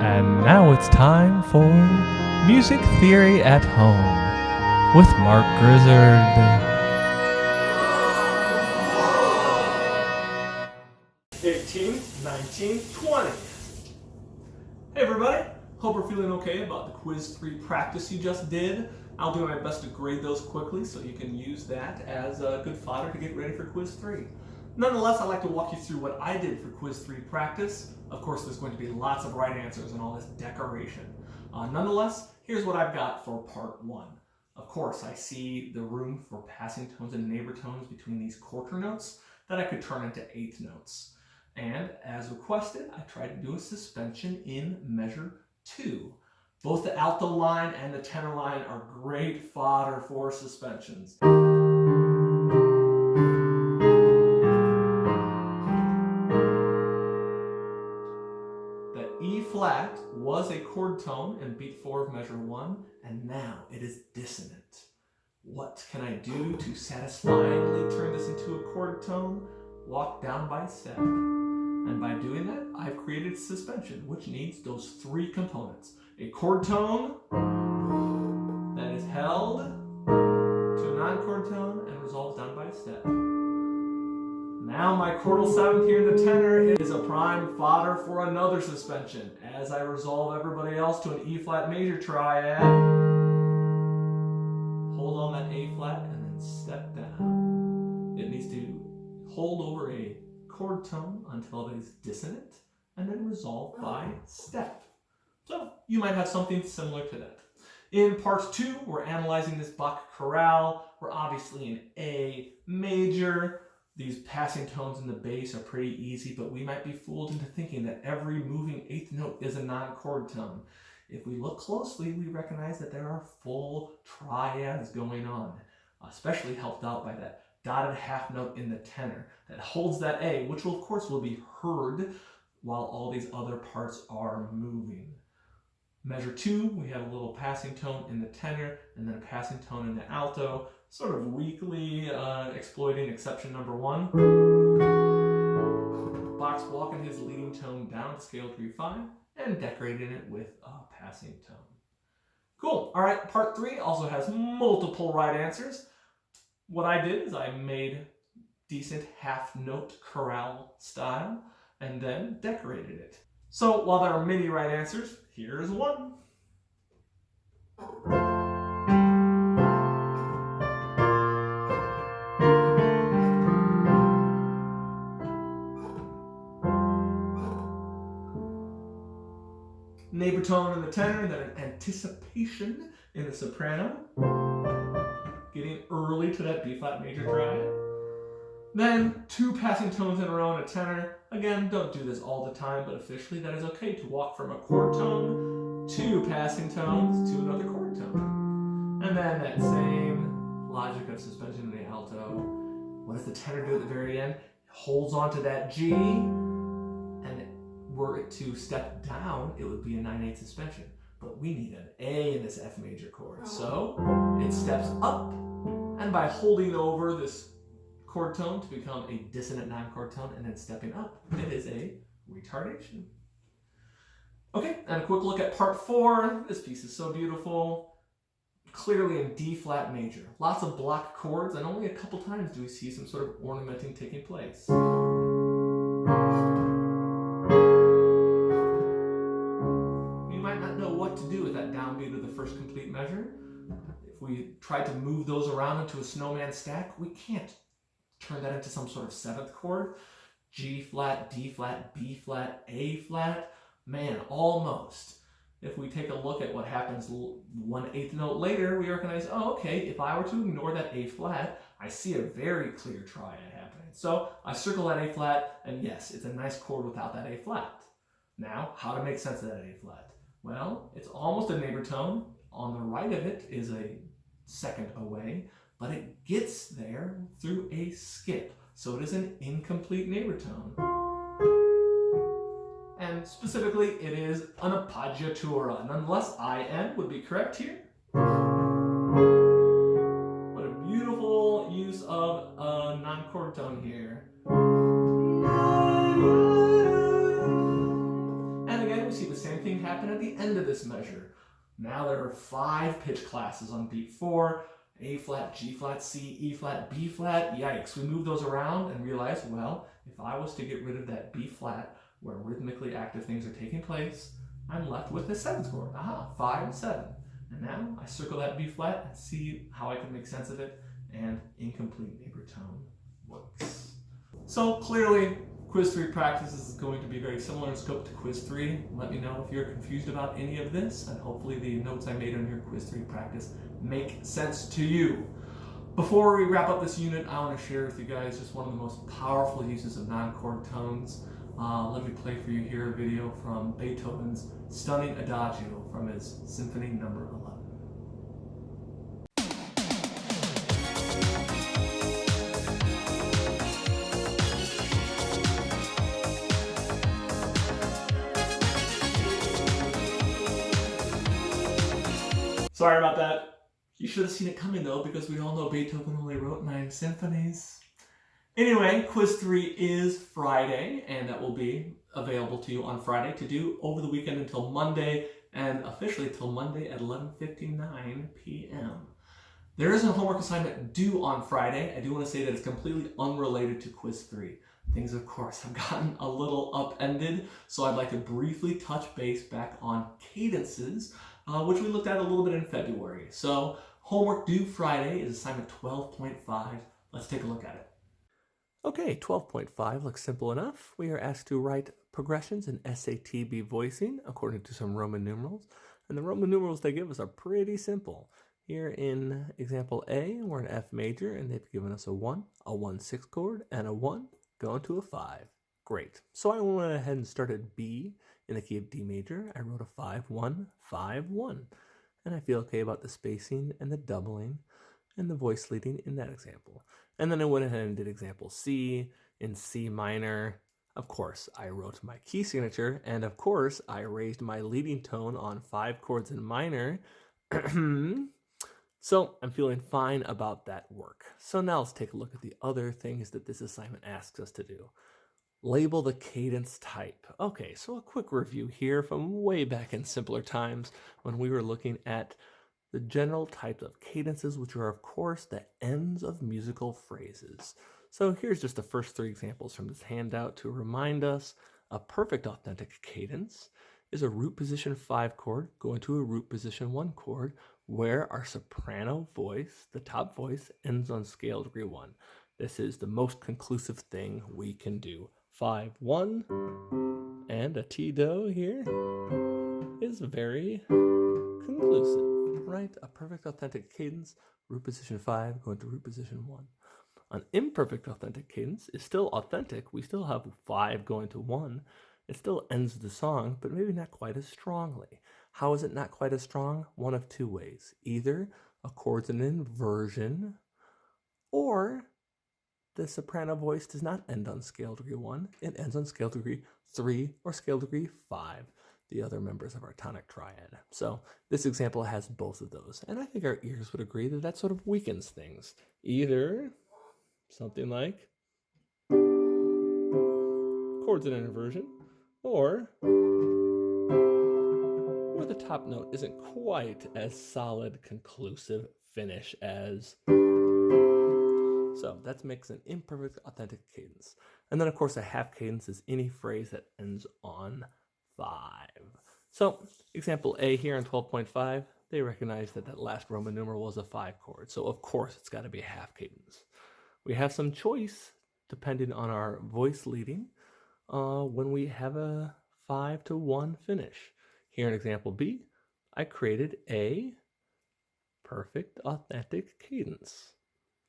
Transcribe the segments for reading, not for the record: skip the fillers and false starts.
And now it's time for Music Theory at Home with Mark Grizzard. 18, 19, 20. Hey everybody, hope we're feeling okay about the quiz 3 practice you just did. I'll do my best to grade those quickly so you can use that as a good fodder to get ready for quiz 3. Nonetheless, I'd like to walk you through what I did for quiz 3 practice. Of course, there's going to be lots of right answers and all this decoration. Nonetheless, here's what I've got for part 1. Of course, I see the room for passing tones and neighbor tones between these quarter notes that I could turn into eighth notes. And as requested, I tried to do a suspension in measure 2. Both the alto line and the tenor line are great fodder for suspensions. The E flat was a chord tone in beat 4 of measure 1, and now it is dissonant. What can I do to satisfyingly turn this into a chord tone? Walk down by step. And by doing that, I've created suspension, which needs those 3 components. A chord tone that is held to a non-chord tone and resolves down by a step. Now my chordal sound here in the tenor is a prime fodder for another suspension. As I resolve everybody else to an E flat major triad, hold on that A flat and then step down. It needs to hold over a chord tone until it is dissonant and then resolve by step. So you might have something similar to that. In part 2, we're analyzing this Bach chorale. We're obviously in A major. These passing tones in the bass are pretty easy, but we might be fooled into thinking that every moving eighth note is a non-chord tone. If we look closely, we recognize that there are full triads going on, especially helped out by that dotted half note in the tenor that holds that A, which will, of course will be heard while all these other parts are moving. Measure 2, we have a little passing tone in the tenor and then a passing tone in the alto, sort of weakly exploiting exception number 1. Bach's walking his leading tone down to scale 3/5 and decorating it with a passing tone. Cool. All right, part 3 also has multiple right answers. What I did is I made decent half note chorale style and then decorated it. So while there are many right answers, here's one. Neighbor tone in the tenor, then an anticipation in the soprano, getting early to that B flat major triad. Then 2 passing tones in a row in a tenor. Again, don't do this all the time, but officially that is okay to walk from a chord tone, 2 passing tones to another chord tone. And then that same logic of suspension in the alto. What does the tenor do at the very end? It holds on to that G, and were it to step down, it would be a 9/8 suspension. But we need an A in this F major chord. So it steps up, and by holding over this chord tone to become a dissonant non-chord tone and then stepping up, it is a retardation. Okay, and a quick look at part 4. This piece is so beautiful. Clearly in D flat major. Lots of block chords, and only a couple times do we see some sort of ornamenting taking place. You might not know what to do with that downbeat of the first complete measure. If we try to move those around into a snowman stack, we can't turn that into some sort of 7th chord. G flat, D flat, B flat, A flat. Man, almost. If we take a look at what happens 1/8 note later, we recognize, oh, okay, if I were to ignore that A flat, I see a very clear triad happening. So I circle that A flat, and yes, it's a nice chord without that A flat. Now, how to make sense of that A flat? Well, it's almost a neighbor tone. On the right of it is a 2nd away, but it gets there through a skip. So it is an incomplete neighbor tone. And specifically, it is an appoggiatura. Nonetheless, IN would be correct here. What a beautiful use of a non-chord tone here. And again, we we see the same thing happen at the end of this measure. Now there are 5 pitch classes on beat 4, A flat, G flat, C, E flat, B flat. Yikes, we move those around and realize, well, if I was to get rid of that B flat where rhythmically active things are taking place, I'm left with a 7th chord. Aha, 5 and 7. And now I circle that B flat and see how I can make sense of it, and incomplete neighbor tone works. So clearly, Quiz 3 practice is going to be very similar in scope to Quiz 3. Let me know if you're confused about any of this, and hopefully the notes I made on your Quiz 3 practice make sense to you. Before we wrap up this unit, I want to share with you guys just one of the most powerful uses of non-chord tones. Let me play for you here a video from Beethoven's stunning Adagio from his Symphony Number 11. Sorry about that. You should have seen it coming though, because we all know Beethoven only wrote 9 symphonies. Anyway, Quiz 3 is Friday, and that will be available to you on Friday to do over the weekend until Monday, and officially till Monday at 11:59 p.m. There is a homework assignment due on Friday. I do want to say that it's completely unrelated to Quiz 3. Things, of course, have gotten a little upended, so I'd like to briefly touch base back on cadences, which we looked at a little bit in February. So, homework due Friday is assignment 12.5. Let's take a look at it. Okay, 12.5 looks simple enough. We are asked to write progressions in SATB voicing according to some Roman numerals. And the Roman numerals they give us are pretty simple. Here in example A, we're in F major, and they've given us a 1, a 1/6 chord, and a 1 going to a 5. Great. So I went ahead and started B in the key of D major. I wrote a 5-1, 5-1. And I feel okay about the spacing and the doubling and the voice leading in that example. And then I went ahead and did example C in C minor. Of course, I wrote my key signature, and of course, I raised my leading tone on 5 chords in minor. So I'm feeling fine about that work. So now let's take a look at the other things that this assignment asks us to do. Label the cadence type. Okay, so a quick review here from way back in simpler times when we were looking at the general types of cadences, which are, of course, the ends of musical phrases. So here's just the first 3 examples from this handout to remind us a perfect authentic cadence is a root position 5 chord going to a root position 1 chord where our soprano voice, the top voice, ends on scale degree 1. This is the most conclusive thing we can do. 5-1 and a T-do here is very conclusive. Right? A perfect authentic cadence, root position 5 going to root position 1. An imperfect authentic cadence is still authentic. We still have 5 going to 1. It still ends the song, but maybe not quite as strongly. How is it not quite as strong? One of 2 ways. Either a chord's an inversion, or the soprano voice does not end on scale degree 1. It ends on scale degree 3 or scale degree 5. The other members of our tonic triad. So this example has both of those. And I think our ears would agree that that sort of weakens things. Either something like chords in an inversion, or where the top note isn't quite as solid, conclusive finish as. So that makes an imperfect authentic cadence. And then of course a half cadence is any phrase that ends on 5. So, example A here in 12.5, they recognize that that last Roman numeral was a 5 chord. So, of course, it's got to be a half cadence. We have some choice, depending on our voice leading, when we have a 5-1 finish. Here in example B, I created a perfect authentic cadence.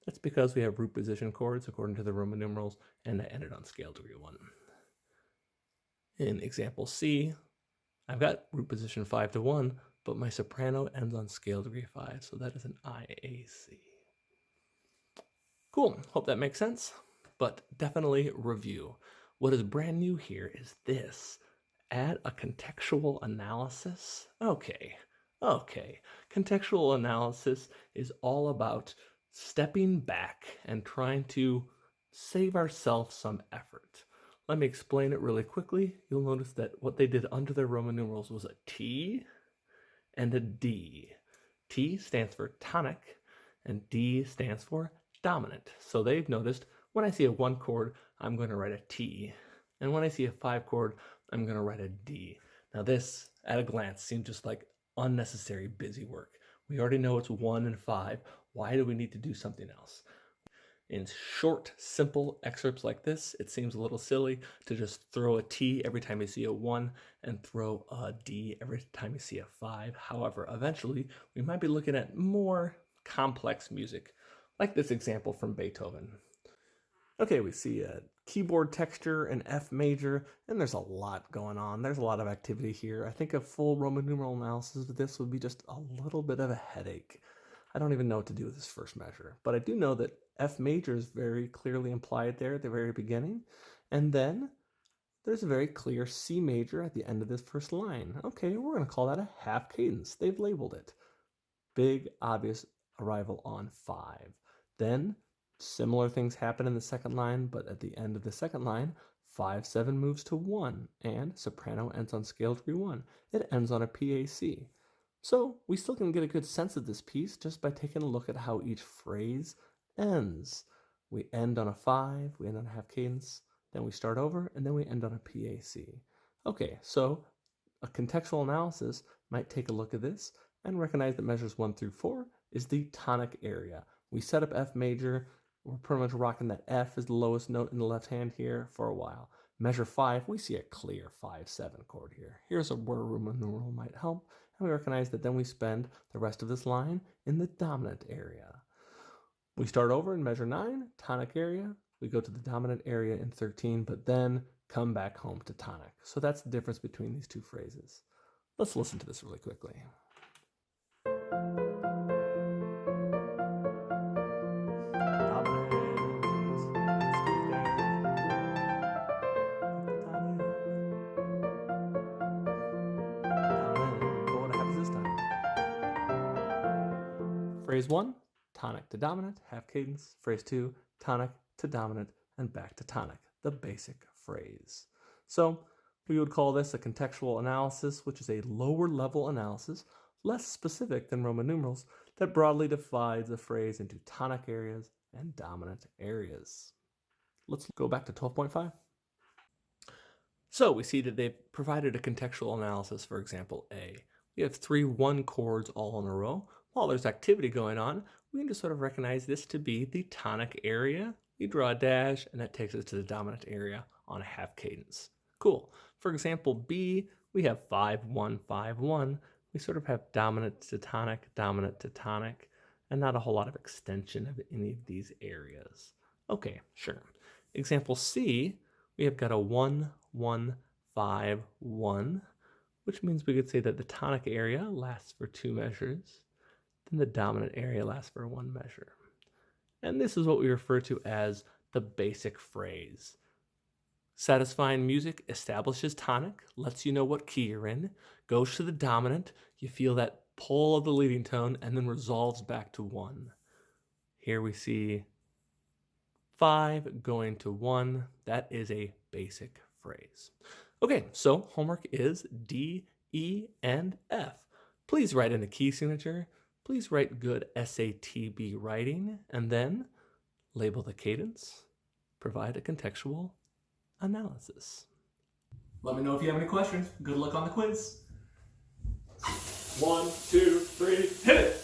That's because we have root position chords according to the Roman numerals, and I ended on scale degree 1. In example C, I've got root position 5-1, but my soprano ends on scale degree 5, so that is an IAC. Cool, hope that makes sense, but definitely review. What is brand new here is this. Add a contextual analysis. Okay. Contextual analysis is all about stepping back and trying to save ourselves some effort. let me explain it really quickly. You'll notice that what they did under their Roman numerals was a T and a D. T stands for tonic, and D stands for dominant. So they've noticed when I see a 1 chord, I'm going to write a T. And when I see a 5 chord, I'm going to write a D. Now this, at a glance, seems just like unnecessary busy work. We already know it's 1 and 5. Why do we need to do something else? In short, simple excerpts like this, it seems a little silly to just throw a T every time you see a 1 and throw a D every time you see a 5. However, eventually, we might be looking at more complex music, like this example from Beethoven. Okay, we see a keyboard texture in F major, and there's a lot going on. There's a lot of activity here. I think a full Roman numeral analysis of this would be just a little bit of a headache. I don't even know what to do with this first measure, but I do know that F major is very clearly implied there at the very beginning, and then there's a very clear C major at the end of this first line. Okay, we're going to call that a half cadence. They've labeled it. Big, obvious arrival on 5. Then similar things happen in the second line, but at the end of the second line, 5-7 moves to 1, and soprano ends on scale degree 1. It ends on a PAC. So we still can get a good sense of this piece just by taking a look at how each phrase ends. We end on a 5, we end on a half cadence, then we start over, and then we end on a PAC. Okay, so a contextual analysis might take a look at this and recognize that measures 1 through 4 is the tonic area. We set up F major. We're pretty much rocking that F is the lowest note in the left hand here for a while. Measure 5, we see a clear 5-7 chord here. Here's where a Roman numeral might help, and we recognize that then we spend the rest of this line in the dominant area. We start over in measure 9, tonic area. We go to the dominant area in 13, but then come back home to tonic. So that's the difference between these two phrases. Let's listen to this really quickly. Phrase 1, tonic to dominant, half cadence. Phrase 2, tonic to dominant, and back to tonic, the basic phrase. So we would call this a contextual analysis, which is a lower level analysis, less specific than Roman numerals, that broadly divides a phrase into tonic areas and dominant areas. Let's go back to 12.5. So we see that they've provided a contextual analysis for example A. We have 3 1 chords all in a row. While there's activity going on, we can just sort of recognize this to be the tonic area. We draw a dash, and that takes us to the dominant area on a half cadence. Cool. For example, B, we have 5-1, 5-1. We sort of have dominant to tonic, and not a whole lot of extension of any of these areas. Okay, sure. Example C, we have got a 1-1, 5-1, which means we could say that the tonic area lasts for 2 measures. Then the dominant area lasts for 1 measure. And this is what we refer to as the basic phrase. Satisfying music establishes tonic, lets you know what key you're in, goes to the dominant, you feel that pull of the leading tone, and then resolves back to 1. Here we see 5 going to 1. That is a basic phrase. Okay, so homework is D, E, and F. Please write in a key signature. Please write good SATB writing, and then label the cadence, provide a contextual analysis. Let me know if you have any questions. Good luck on the quiz. 1, 2, 3, hit it!